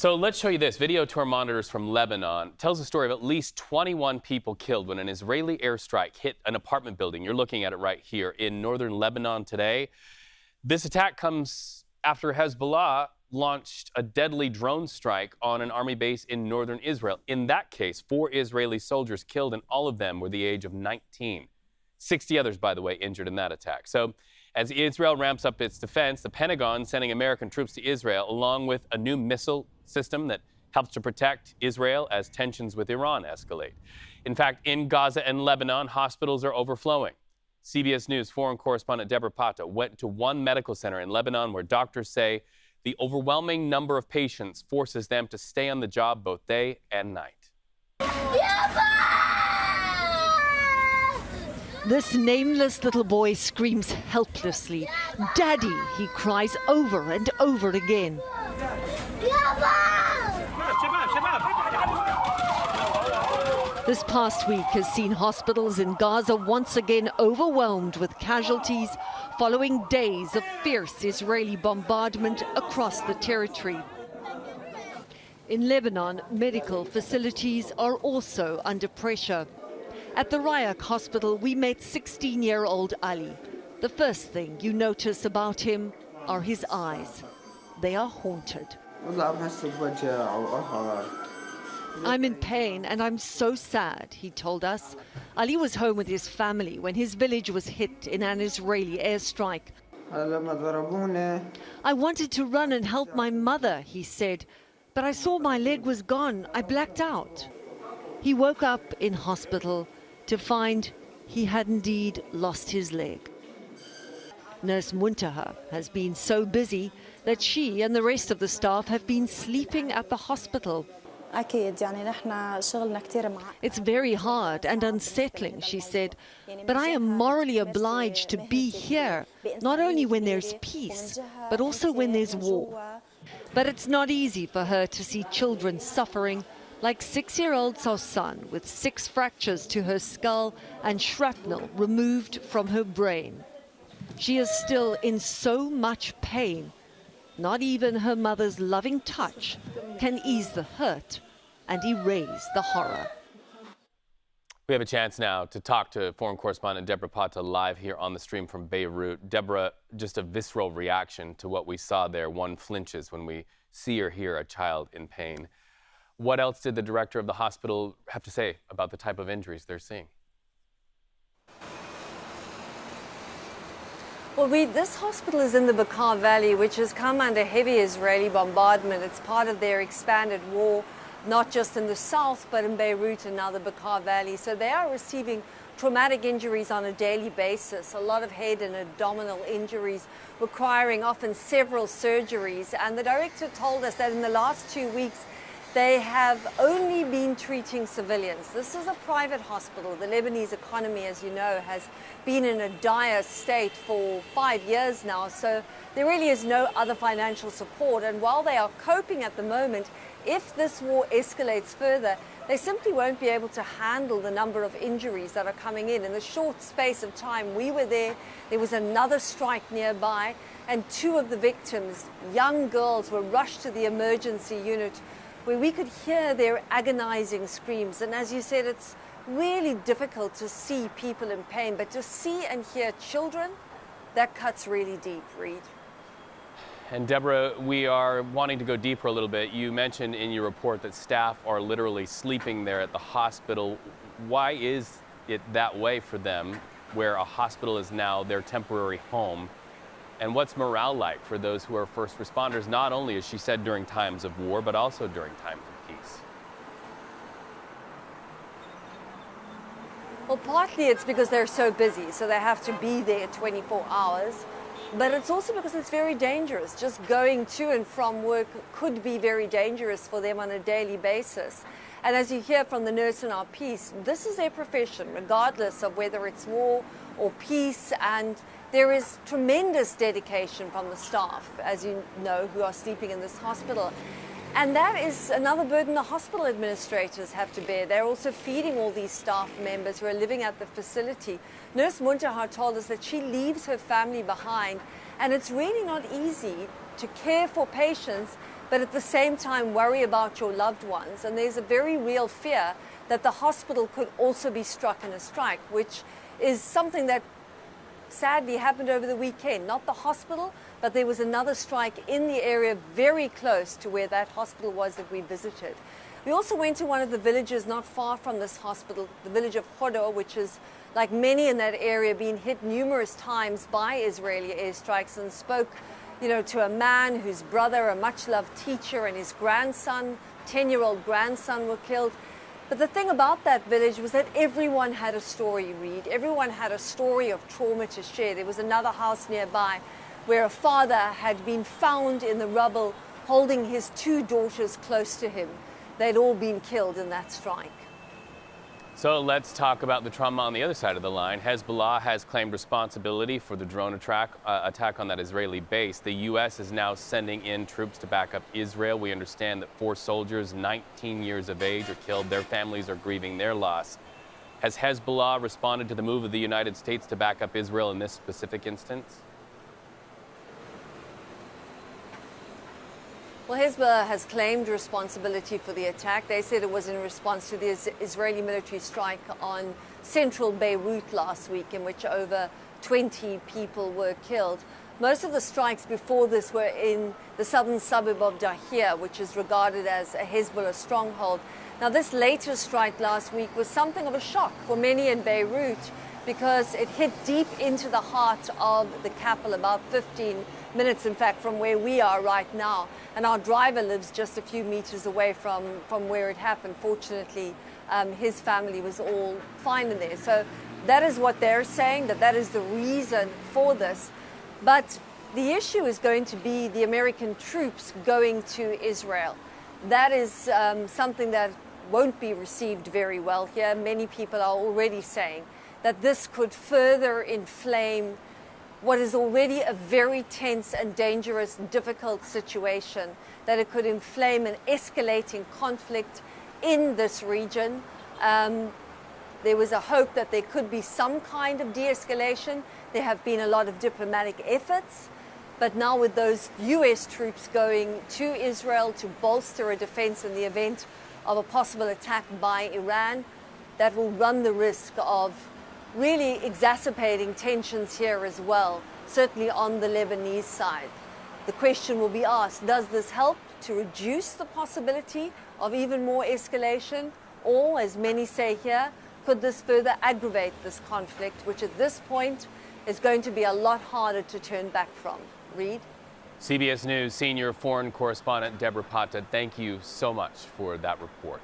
So let's show you this. Video to our monitors from Lebanon tells the story of at least 21 people killed when an Israeli airstrike hit an apartment building. You're looking at it right here in northern Lebanon today. This attack comes after Hezbollah launched a deadly drone strike on an army base in northern Israel. In that case, 4 Israeli soldiers killed, and all of them were the age of 19. 60 others, by the way, injured in that attack. So as Israel ramps up its defense, the Pentagon sending American troops to Israel, along with a new missile system that helps to protect Israel as tensions with Iran escalate. In fact, in Gaza and Lebanon, hospitals are overflowing. CBS News foreign correspondent Debora Patta went to one medical center in Lebanon where doctors say the overwhelming number of patients forces them to stay on the job both day and night. This nameless little boy screams helplessly. "Daddy," he cries over and over again. This past week has seen hospitals in Gaza once again overwhelmed with casualties following days of fierce Israeli bombardment across the territory. In Lebanon, medical facilities are also under pressure. At the Rayak Hospital, we met 16-year-old Ali. The first thing you notice about him are his eyes. They are haunted. "I'm in pain and I'm so sad," he told us. Ali was home with his family when his village was hit in an Israeli airstrike. "I wanted to run and help my mother," he said, "but I saw my leg was gone. I blacked out." He woke up in hospital to find he had indeed lost his leg. Nurse Muntaha has been so busy that she and the rest of the staff have been sleeping at the hospital. "It's very hard and unsettling," she said, "but I am morally obliged to be here, not only when there's peace, but also when there's war." But it's not easy for her to see children suffering, like 6-year-old Sausan with 6 fractures to her skull and shrapnel removed from her brain. She is still in so much pain. Not even her mother's loving touch can ease the hurt and erase the horror. We have a chance now to talk to foreign correspondent Debora Patta live here on the stream from Beirut. Deborah, just a visceral reaction to what we saw there. One flinches when we see or hear a child in pain. What else did the director of the hospital have to say about the type of injuries they're seeing? Well, this hospital is in the Bekaa Valley, which has come under heavy Israeli bombardment. It's part of their expanded war, not just in the south, but in Beirut and now the Bekaa Valley. So they are receiving traumatic injuries on a daily basis, a lot of head and abdominal injuries requiring often several surgeries. And the director told us that in the last 2 weeks, they have only been treating civilians. This is a private hospital. The Lebanese economy, as you know, has been in a dire state for 5 years now. So there really is no other financial support. And while they are coping at the moment, if this war escalates further, they simply won't be able to handle the number of injuries that are coming in. In the short space of time we were there, there was another strike nearby, and 2 of the victims, young girls, were rushed to the emergency unit where we could hear their agonizing screams. And as you said, it's really difficult to see people in pain, but to see and hear children, that cuts really deep, Reed. And Deborah, we are wanting to go deeper a little bit. You mentioned in your report that staff are literally sleeping there at the hospital. Why is it that way for them, where a hospital is now their temporary home? And what's morale like for those who are first responders, not only, as she said, during times of war, but also during times of peace? Well, partly it's because they're so busy, so they have to be there 24 hours. But it's also because it's very dangerous. Just going to and from work could be very dangerous for them on a daily basis. And as you hear from the nurse in our piece, this is their profession, regardless of whether it's war or peace. And there is tremendous dedication from the staff, as you know, who are sleeping in this hospital. And that is another burden the hospital administrators have to bear. They're also feeding all these staff members who are living at the facility. Nurse Muntaha told us that she leaves her family behind, and it's really not easy to care for patients but at the same time worry about your loved ones. And there's a very real fear that the hospital could also be struck in a strike, which is something that sadly happened over the weekend. Not the hospital, but there was another strike in the area very close to where that hospital was that we visited. We also went to one of the villages not far from this hospital, the village of Khodo, which is, like many in that area, been hit numerous times by Israeli airstrikes, and spoke, to a man whose brother, a much-loved teacher, and his grandson, 10-year-old grandson, were killed. But the thing about that village was that everyone had a story, Reed. Everyone had a story of trauma to share. There was another house nearby where a father had been found in the rubble holding his 2 daughters close to him. They'd all been killed in that strike. So let's talk about the trauma on the other side of the line. Hezbollah has claimed responsibility for the drone attack on that Israeli base. The U.S. is now sending in troops to back up Israel. We understand that 4 soldiers, 19 years of age, are killed. Their families are grieving their loss. Has Hezbollah responded to the move of the United States to back up Israel in this specific instance? Well, Hezbollah has claimed responsibility for the attack. They said it was in response to the Israeli military strike on central Beirut last week, in which over 20 people were killed. Most of the strikes before this were in the southern suburb of Dahir, which is regarded as a Hezbollah stronghold. Now, this latest strike last week was something of a shock for many in Beirut because it hit deep into the heart of the capital, about 15 minutes, in fact, from where we are right now. And our driver lives just a few meters away from where it happened. Fortunately, his family was all fine in there. So that is what they're saying, that is the reason for this. But the issue is going to be the American troops going to Israel. That is something that won't be received very well here. Many people are already saying that this could further inflame what is already a very tense and dangerous, difficult situation, that it could inflame an escalating conflict in this region. There was a hope that there could be some kind of de-escalation. There have been a lot of diplomatic efforts, but now with those U.S. troops going to Israel to bolster a defense in the event of a possible attack by Iran, that will run the risk of really exacerbating tensions here as well, certainly on the Lebanese side. The question will be asked, does this help to reduce the possibility of even more escalation? Or, as many say here, could this further aggravate this conflict, which at this point is going to be a lot harder to turn back from? Reed? CBS News senior foreign correspondent Debora Patta, thank you so much for that report.